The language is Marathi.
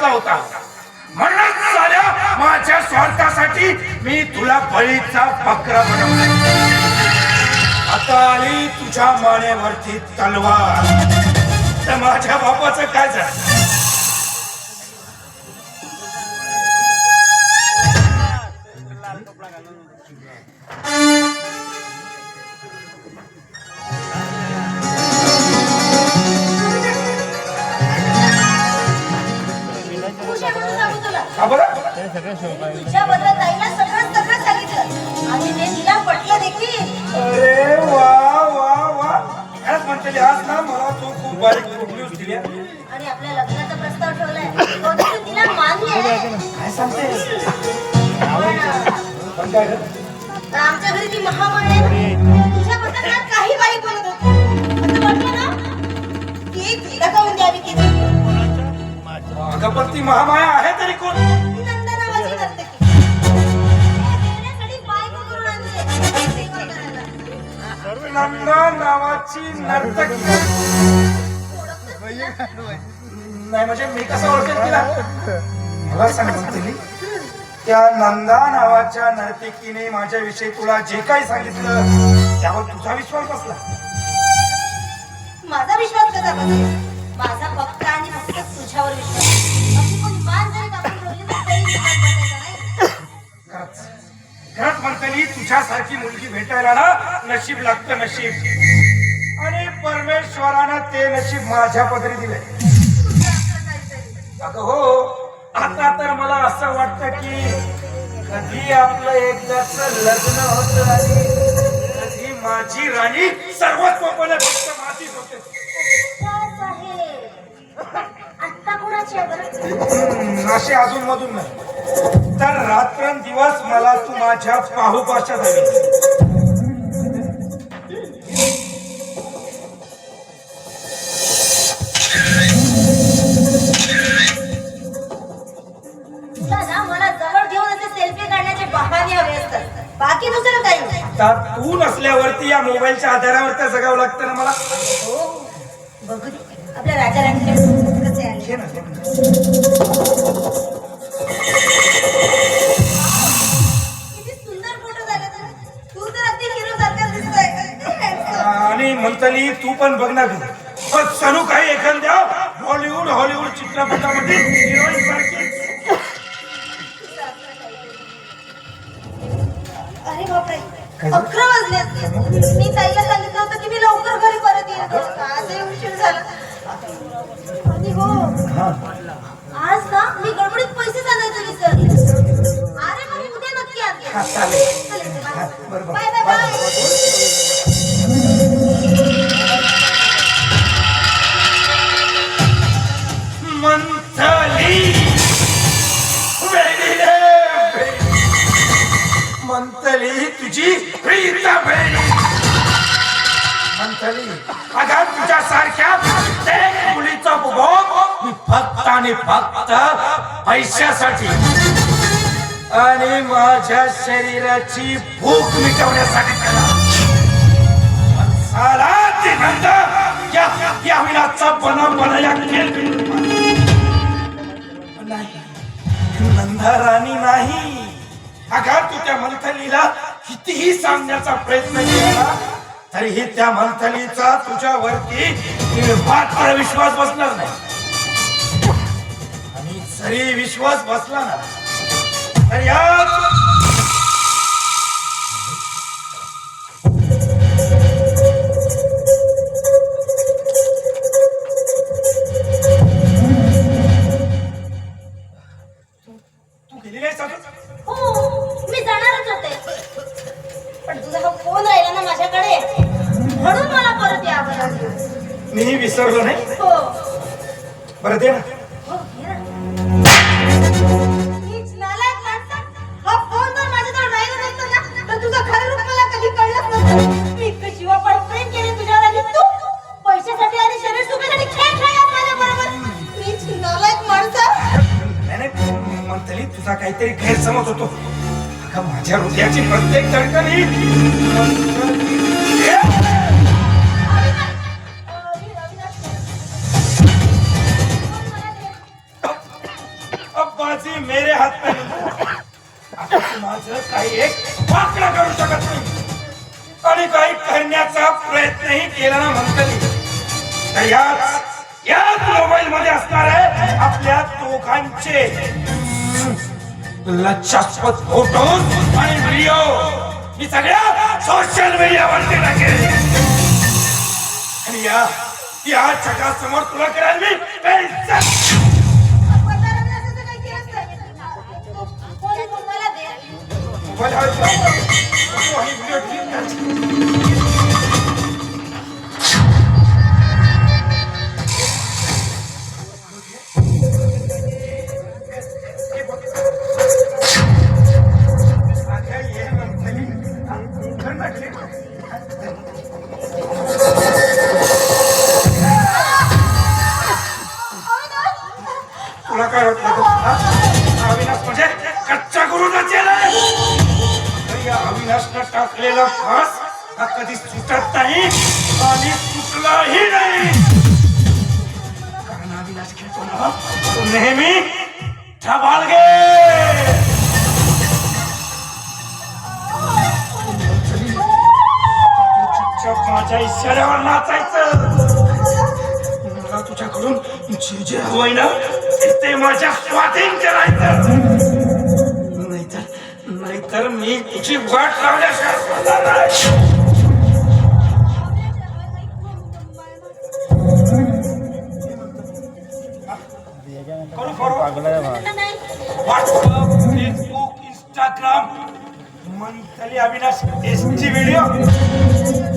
सांगितला होता. म्हणूनच साल्या माझ्या स्वार्थासाठी मी तुला बळीचा बकरा बनवला. आता आली तुझ्या मानेवरती तलवार, तर माझ्या बापाचं काय झालं? तुझ्या बदल ताईला सगळं सांगितलं आणि ते तिला पटलं देखील. अरे वा वा वा, खरंच म्हणते आज ना मला तू खूप बारीक न्यूज दिली आणि आपल्या लग्नाचा प्रस्ताव ठेवलाय तो देखील तिला मान्य आहे. काय सांगतेस? पण काय रे? तर आमच्या घरी ती महामाय आहे ना, तुझ्या बद्दल ना काही बाई बोलत होती. असं वाटलं ना की तिला काऊन द्यावी केली. अगं पण ती महामाया आहे तरी कोण? ती नंदा नावाची नर्तकी. देण्यासाठी बायको करून आणली नंदा नावाची नर्तकी. नाही म्हणजे मी कसं ओळखेल तिला? मला सांगितली त्या नंदा नावाच्या नर्तकीने माझ्याविषयी तुला जे काही सांगितलं त्यावर तुझा विश्वास बसला. माझा विश्वास कसा बसेल? माझा फक्त आणि फक्त तुझ्यावर विश्वास. अशी कोणी मान जरी कापून ठेवली तर तरी विश्वास बसायचा नाही. खरंच म्हणते तुझ्यासारखी मुलगी भेटायला ना नशीब लागतं, नशीब. आणि परमेश्वरानं ते नशीब माझ्या पदरी दिले. अगं हो, आता तर मला असं वाटतं की कधी आपलं एकदाच लग्न होतं आणि कधी माझी राणी सर्वस्वपणे फक्त माझीच होते. आता कोणाची आहे बरं? असे अजून मधून नाही तर रात्रंदिवस मला तू माझ्या पाहुपाशात हवी. मला जवळ घेऊन असे सेल्फी काढण्याचे बहाणे हवे असतात, बाकी दुसरं काही नाही. आता तू नसल्यावरती या मोबाईलच्या आधारावर तर जगावं लागतं ना मला. हो बघू दे आपल्या राजा राणीकडे कसे आले. घे ना. किती सुंदर फोटो झाले. तू तर अगदी हिरो सारखा दिसतोय. आणि म्हणतली तू पण बघ ना. पण सणू काही एखाद्या हॉलिवूड चित्रपटामध्ये हिरोईन सारखी. अरे बापरे 11 वाजले असते. मी ताईला सांगितलं होतं की मी लवकर घरी परत येईल. आजही उशीर झाला. आणि हो आज ना मी गडबडीत पैसे आणायचं विसरले. अरे मग मी उद्या नक्की आणते. चालेल. Bye bye bye. मंथली तुझी प्रीत बहीण. मंथली अगं तुझ्या सारख्या प्रत्येक मुलीचा उपभोग मी फक्त आणि फक्त पैशासाठी आणि माझ्या शरीराची भूक मिटवण्यासाठी केला. साला ती नंदा या विनाचा बनया नाही. नंदा राणी नाही. अगं तू त्या मंथलीला कितीही सांगण्याचा प्रयत्न केला तरीही त्या मंथलीचा तुझ्यावरती मात्र विश्वास बसणार नाही. आणि जरी विश्वास बसला ना तर यात तू गेली नाही सांग. हो मी जाणारच होते पण तुझा हा फोन राहिला ना माझ्याकडे म्हणून मला परत यावं लागलं. मी विसरलो नाही. हो बरं दे ना. हो घे ना. हीच नालायक माणसं. हा फोन जर माझ्याजवळ राहिला नसता ना तर तुझं खरं रूप मला कधी कळलंच नसतं. मी इतकं जीवापाड प्रेम केले तुझ्यावर आणि तू पैशासाठी आणि शरीर सुखासाठी खेळ खेळलास माझ्या बरोबर. हीच नालायक माणसं. नाही मंथली तुझा काहीतरी गैरसमज होतो. अगं माझ्या हृदयाची प्रत्येक धडकन ही हात पेलून आता तू माझं काही एक वाकडं करू शकत नाही आणि काही करण्याचा प्रयत्नही केला ना म्हणतली तर याच मोबाईल मध्ये असणार आहे आपल्या दोघांचे लज्जास्पद फोटो आणि व्हिडिओ मी सगळ्या सोशल मीडियावरती टाकेल आणि या जगासमोर तुला करायला मी बेइज्जत. पत्राने असं तर काही केलंच नाही. कोणी तुम्हाला दे. मोबाईल हवे का? फोटो आणि व्हिडिओ डिलीट कर. अगं, ये म्हणतली. कर ना click. तुला काय वाटलं अविनाश म्हणजे कच्चा गुरु नचेलाय या अविनाशनं टाकलेला फास हा कधी सुटत नाही आणि सुटलाही नाही कारण अविनाश खेळतो ना तो नेहमी ढबाळगे चुपचाप माझ्या इशाऱ्यावर नाचायचं मला तुझ्याकडून जे हवंय ना ते माझ्या स्वाधीन करायचं नाहीतर मी तुझी वाट लावल्याशिवाय सोडणार नाही. करू forward WhatsApp Facebook Instagram monthly Avinash ST video